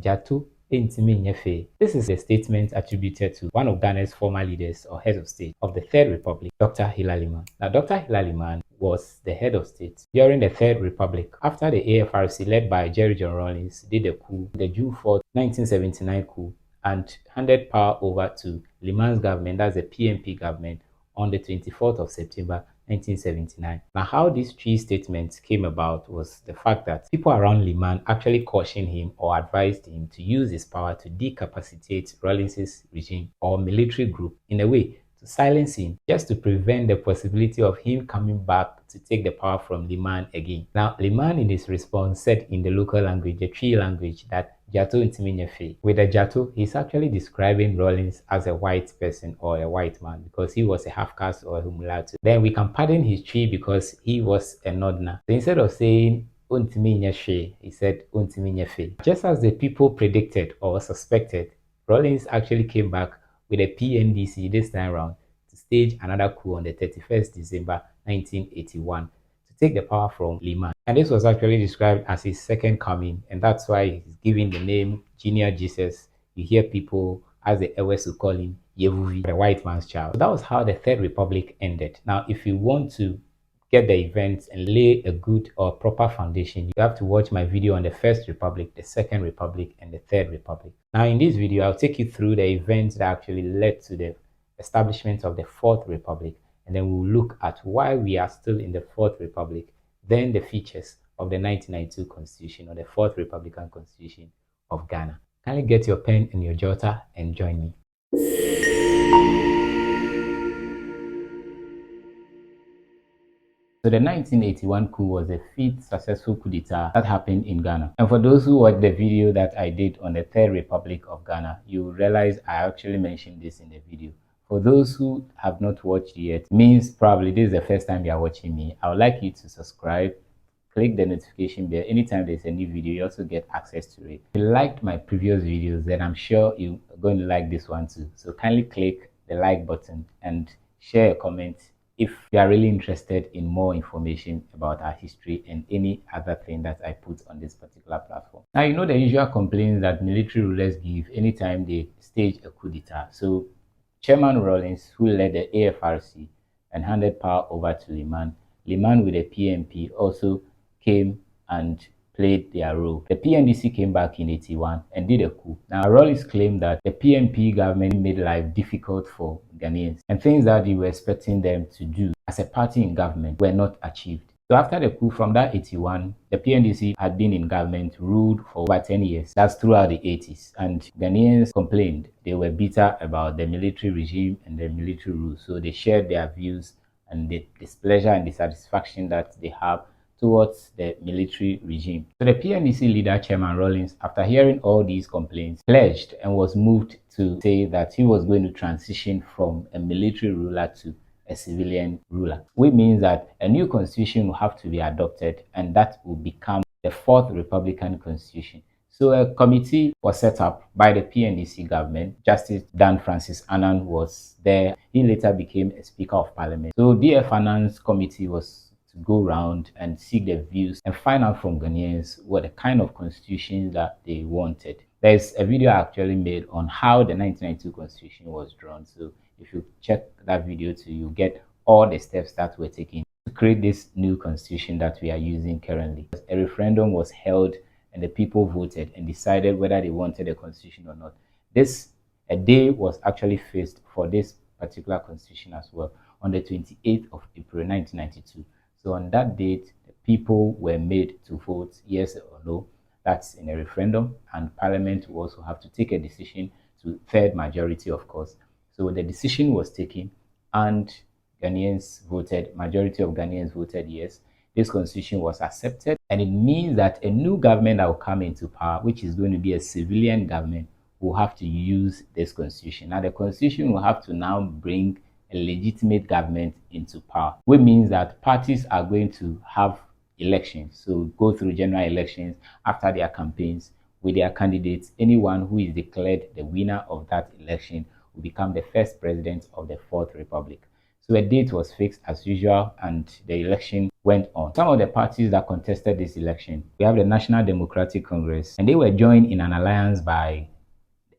Jatu Entimi Nyefe. This is a statement attributed to one of Ghana's former leaders or head of state of the Third Republic, Dr. Hilary Man. Now, Dr. Hilary Man was the head of state during the Third Republic after the AFRC led by Jerry John Rawlings did a coup, the June 4th, 1979 coup, and handed power over to Liman's government, that's the PNP government, on the 24th of September 1979. Now, how this three statements came about was the fact that people around Liman actually cautioned him or advised him to use his power to decapacitate Rawlings's regime or military group in a way to silence him, just to prevent the possibility of him coming back to take the power from Liman again. Now, Liman in his response said in the local language, the Twi language, that Jato ntimi nyefe. With the Jato, he's actually describing Rawlings as a white person or a white man because he was a half-caste or a mulatto. Then we can pardon his Twi because he was a Northerner. So instead of saying Untimi Nyeshe, he said Untimi Nyefe. Just as the people predicted or suspected, Rawlings actually came back with a PNDC this time around to stage another coup on the 31st December 1981 to take the power from Liman. And this was actually described as his second coming, and that's why he's given the name Junior Jesus. You hear people, as the Ewes who call him, Yevuvi, the white man's child. So that was how the Third Republic ended. Now, if you want to get the events and lay a good or proper foundation, you have to watch my video on the First Republic, the Second Republic, and the Third Republic. Now, in this video, I'll take you through the events that actually led to the establishment of the Fourth Republic, and then we'll look at why we are still in the Fourth Republic, then the features of the 1992 Constitution or the Fourth Republican Constitution of Ghana. Kindly get your pen and your jotter and join me. So the 1981 coup was the fifth successful coup d'etat that happened in Ghana. And for those who watched the video that I did on the Third Republic of Ghana, you realize I actually mentioned this in the video. For those who have not watched yet, means probably this is the first time you are watching me, I would like you to subscribe, click the notification bell. Anytime there's a new video, you also get access to it. If you liked my previous videos, then I'm sure you're going to like this one too. So kindly click the like button and share a comment if you are really interested in more information about our history and any other thing that I put on this particular platform. Now, you know the usual complaints that military rulers give anytime they stage a coup d'etat. So Chairman Rawlings, who led the AFRC and handed power over to Liman with the PNP also came and played their role. The PNDC came back in 81 and did a coup. Now, Rawlings claimed that the PNP government made life difficult for Ghanaians and things that they were expecting them to do as a party in government were not achieved. So after the coup from that 81, the PNDC had been in government, ruled for over 10 years. That's throughout the 80s. And Ghanaians complained. They were bitter about the military regime and the military rule. So they shared their views and the displeasure and dissatisfaction that they have towards the military regime. So the PNDC leader, Chairman Rawlings, after hearing all these complaints, pledged and was moved to say that he was going to transition from a military ruler to a civilian ruler, which means that a new constitution will have to be adopted, and that will become the Fourth Republican Constitution. So a committee was set up by the PNDC government. Justice Dan Francis Annan was there. He later became a Speaker of Parliament. So DF Annan's committee was to go around and seek the views and find out from Ghanaians what the kind of constitution that they wanted. There's a video I actually made on how the 1992 constitution was drawn. So if you check that video too, you get all the steps that were taken to create this new constitution that we are using currently. A referendum was held and the people voted and decided whether they wanted a constitution or not. A day was actually fixed for this particular constitution as well on the 28th of April 1992. So on that date, the people were made to vote yes or no. That's in a referendum, and Parliament will also have to take a decision to third majority, of course. So the decision was taken, and majority of Ghanaians voted yes. This constitution was accepted, and it means that a new government that will come into power, which is going to be a civilian government, will have to use this constitution. Now, the constitution will have to now bring a legitimate government into power, which means that parties are going to have elections. So go through general elections after their campaigns with their candidates. Anyone who is declared the winner of that election will become the first president of the Fourth Republic. So a date was fixed as usual and the election went on. Some of the parties that contested this election, we have the National Democratic Congress, and they were joined in an alliance by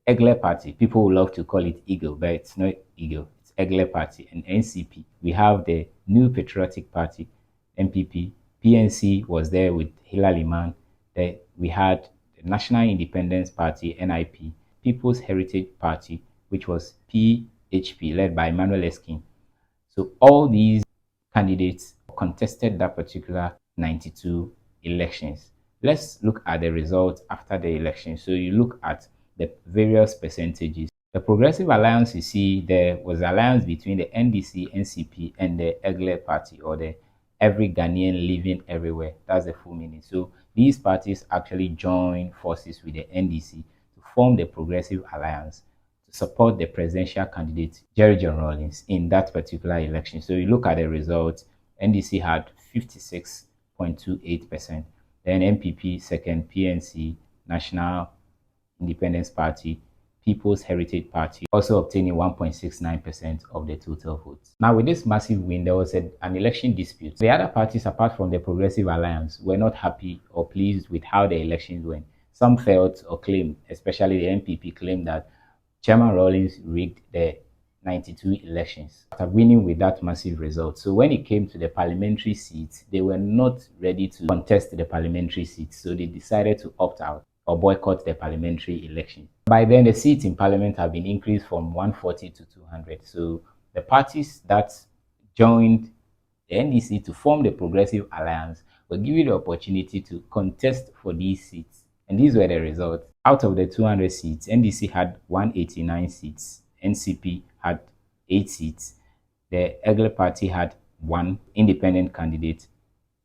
the Egler Party. People would love to call it Eagle, but it's not Eagle. It's Egler Party and NCP. We have the New Patriotic Party, NPP. PNC was there with Hilary Liman. We had the National Independence Party, NIP, People's Heritage Party, which was PHP, led by Emmanuel Eskin. So all these candidates contested that particular 92 elections. Let's look at the results after the election. So you look at the various percentages. The Progressive Alliance, you see, there was an alliance between the NDC, NCP, and the Egler Party, or the Every Ghanaian Living Everywhere. That's the full meaning. So these parties actually joined forces with the NDC to form the Progressive Alliance to support the presidential candidate, Jerry John Rawlings, in that particular election. So you look at the results, NDC had 56.28%, then NPP second, PNC, National Independence Party, People's Heritage Party, also obtaining 1.69% of the total votes. Now, with this massive win, there was an election dispute. The other parties, apart from the Progressive Alliance, were not happy or pleased with how the elections went. Some felt or claimed, especially the NPP, claimed that Chairman Rawlings rigged the 92 elections after winning with that massive result. So when it came to the parliamentary seats, they were not ready to contest the parliamentary seats. So they decided to opt out or boycott the parliamentary election. By then, the seats in parliament have been increased from 140 to 200. So the parties that joined the NDC to form the Progressive Alliance were given the opportunity to contest for these seats. And these were the results. Out of the 200 seats, NDC had 189 seats, NCP had 8 seats, the Egler Party had 1 independent candidate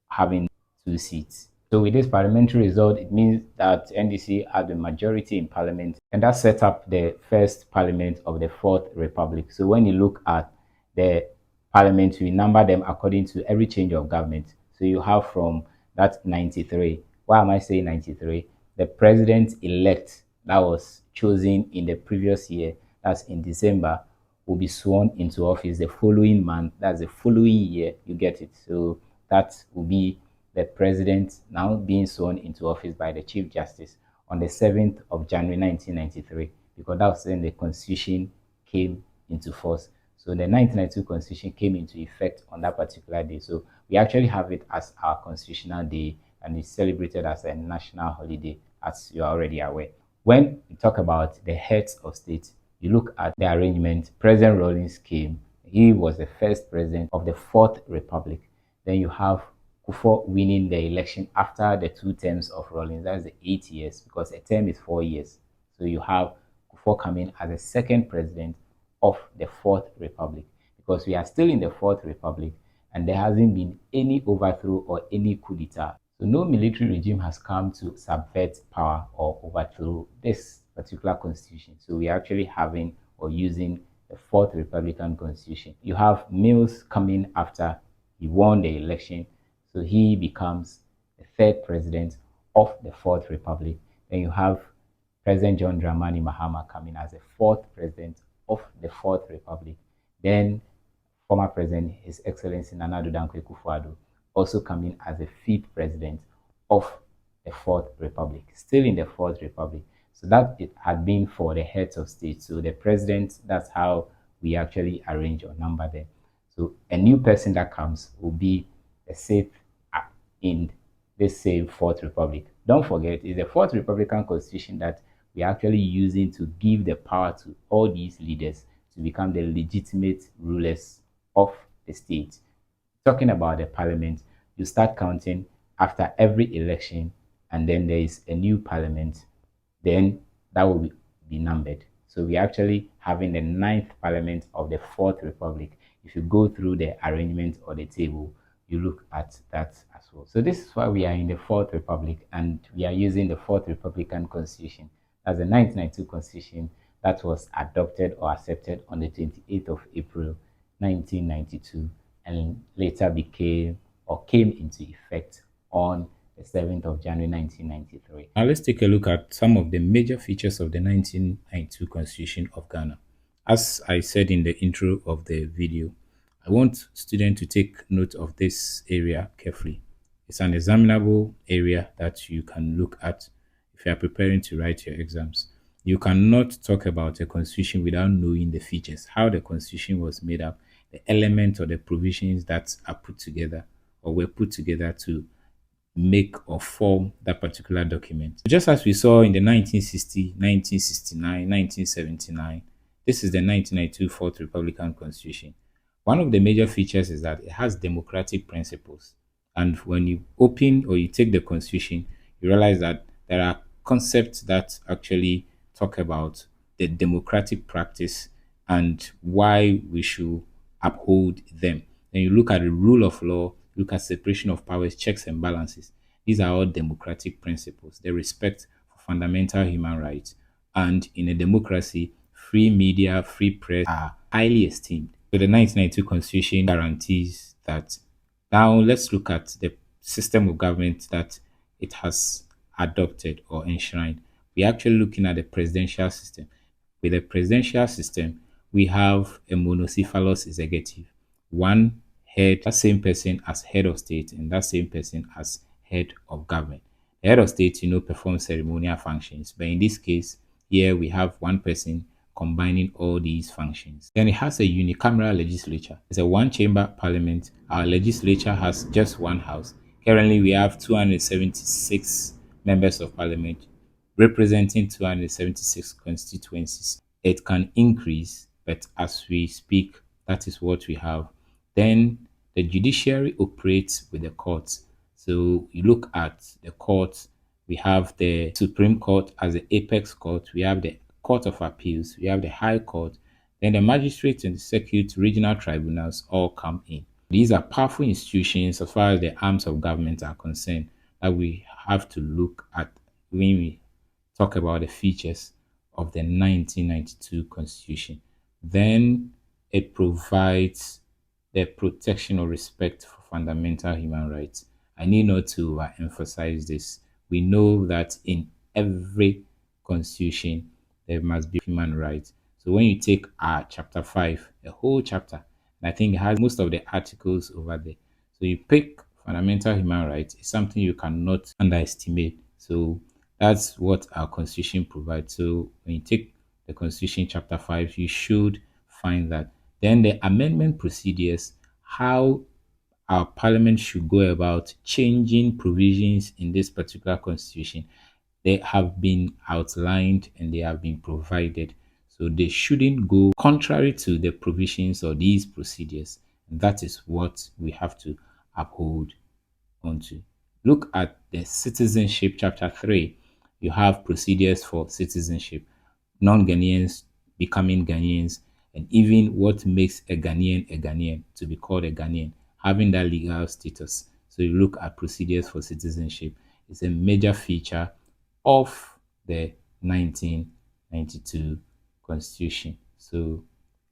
having 2 seats. So with this parliamentary result, it means that NDC had the majority in parliament, and that set up the first parliament of the Fourth Republic. So when you look at the parliament, we number them according to every change of government. So you have from that 93. Why am I saying 93? The president-elect that was chosen in the previous year, that's in December, will be sworn into office the following month. That's the following year. You get it. So that will be the president now being sworn into office by the Chief Justice on the 7th of January 1993, because that was when the Constitution came into force. So the 1992 Constitution came into effect on that particular day. So we actually have it as our Constitutional Day, and it's celebrated as a national holiday, as you are already aware. When we talk about the heads of state, you look at the arrangement. President Rawlings came. He was the first president of the Fourth Republic. Then you have Kufuor winning the election after the 2 terms of Rawlings. That's the 8 years, because a term is 4 years. So you have Kufuor coming as the second president of the Fourth Republic, because we are still in the Fourth Republic and there hasn't been any overthrow or any coup d'etat. So no military regime has come to subvert power or overthrow this particular constitution. So we are actually having or using the Fourth Republican Constitution. You have Mills coming after he won the election. So he becomes the third president of the Fourth Republic. Then you have President John Dramani Mahama coming as the fourth president of the Fourth Republic. Then former President, His Excellency Nana Addo Dankwa Akufo-Addo, also coming as the fifth president of the Fourth Republic, still in the Fourth Republic. So that it had been for the heads of state. So the president, that's how we actually arrange or number them. So a new person that comes will be the sixth in this same Fourth Republic. Don't forget, it's the Fourth Republican Constitution that we're actually using to give the power to all these leaders to become the legitimate rulers of the state. Talking about the parliament, you start counting after every election, and then there is a new parliament, then that will be numbered. So we're actually having the 9th parliament of the Fourth Republic. If you go through the arrangement or the table, you look at that as well. So this is why we are in the Fourth Republic, and we are using the Fourth Republican Constitution. That's the 1992 Constitution that was adopted or accepted on the 28th of April 1992 and later became or came into effect on the 7th of January 1993. Now let's take a look at some of the major features of the 1992 Constitution of Ghana. As I said in the intro of the video, I want students to take note of this area carefully. It's an examinable area that you can look at if you are preparing to write your exams. You cannot talk about a constitution without knowing the features, how the constitution was made up, the elements or the provisions that are put together or were put together to make or form that particular document. Just as we saw in the 1960, 1969, 1979, this is the 1992 Fourth Republican Constitution. One of the major features is that it has democratic principles. And when you open or you take the Constitution, you realize that there are concepts that actually talk about the democratic practice and why we should uphold them. Then you look at the rule of law, look at separation of powers, checks and balances. These are all democratic principles. The respect for fundamental human rights. And in a democracy, free media, free press are highly esteemed. So the 1992 Constitution guarantees that. Now let's look at the system of government that it has adopted or enshrined. We're actually looking at the presidential system. With the presidential system, we have a monocephalous executive, one head, that same person as head of state, and that same person as head of government. The head of state, performs ceremonial functions, but in this case, here we have one person combining all these functions. Then it has a unicameral legislature. It's a one-chamber parliament. Our legislature has just one house. Currently, we have 276 members of parliament representing 276 constituencies. It can increase, but as we speak, that is what we have. Then the judiciary operates with the courts. So you look at the courts, we have the Supreme Court as the apex court, we have the Court of Appeals, we have the High Court, then the magistrates and the circuit regional tribunals all come in. These are powerful institutions as far as the arms of government are concerned that we have to look at when we talk about the features of the 1992 Constitution. Then it provides the protection or respect for fundamental human rights. I need not to emphasize this. We know that in every constitution, there must be human rights. So when you take chapter 5, the whole chapter, and I think it has most of the articles over there. So you pick fundamental human rights. It's something you cannot underestimate. So that's what our constitution provides. So when you take the constitution chapter 5, you should find that. Then the amendment procedures, how our parliament should go about changing provisions in this particular constitution. They have been outlined and they have been provided. So they shouldn't go contrary to the provisions of these procedures. And that is what we have to uphold onto. Look at the citizenship chapter 3. You have procedures for citizenship, non-Ghanaians becoming Ghanaians, and even what makes a Ghanaian to be called a Ghanaian, having that legal status. So you look at procedures for citizenship. It's a major feature of the 1992 Constitution. So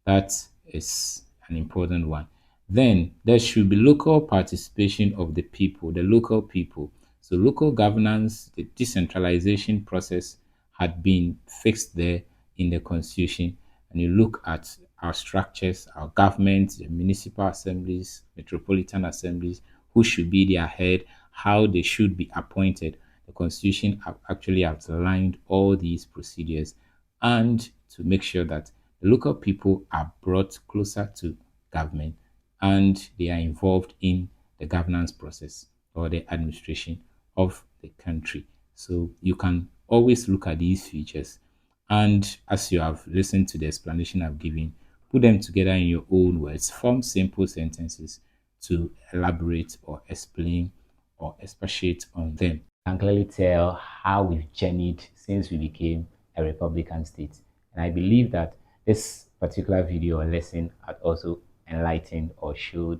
that is an important one. Then there should be local participation of the people, the local people. So local governance, the decentralization process had been fixed there in the Constitution. And you look at our structures, our government, the municipal assemblies, metropolitan assemblies, who should be their head, how they should be appointed. The Constitution actually outlined all these procedures and to make sure that the local people are brought closer to government and they are involved in the governance process or the administration of the country. So you can always look at these features, and as you have listened to the explanation I've given, put them together in your own words, form simple sentences to elaborate or explain or expatiate on them. Can clearly tell how we've journeyed since we became a Republican state. And I believe that this particular video or lesson had also enlightened or showed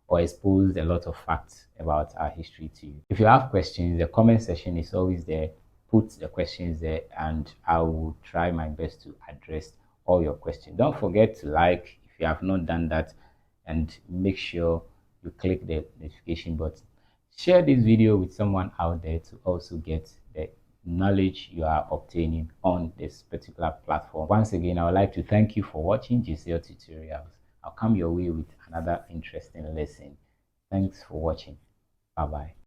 or exposed a lot of facts about our history to you. If you have questions, the comment section is always there. Put the questions there and I will try my best to address all your questions. Don't forget to like if you have not done that, and make sure you click the notification button. Share this video with someone out there to also get the knowledge you are obtaining on this particular platform. Once again, I would like to thank you for watching GCL Tutorials. I'll come your way with another interesting lesson. Thanks for watching. Bye bye.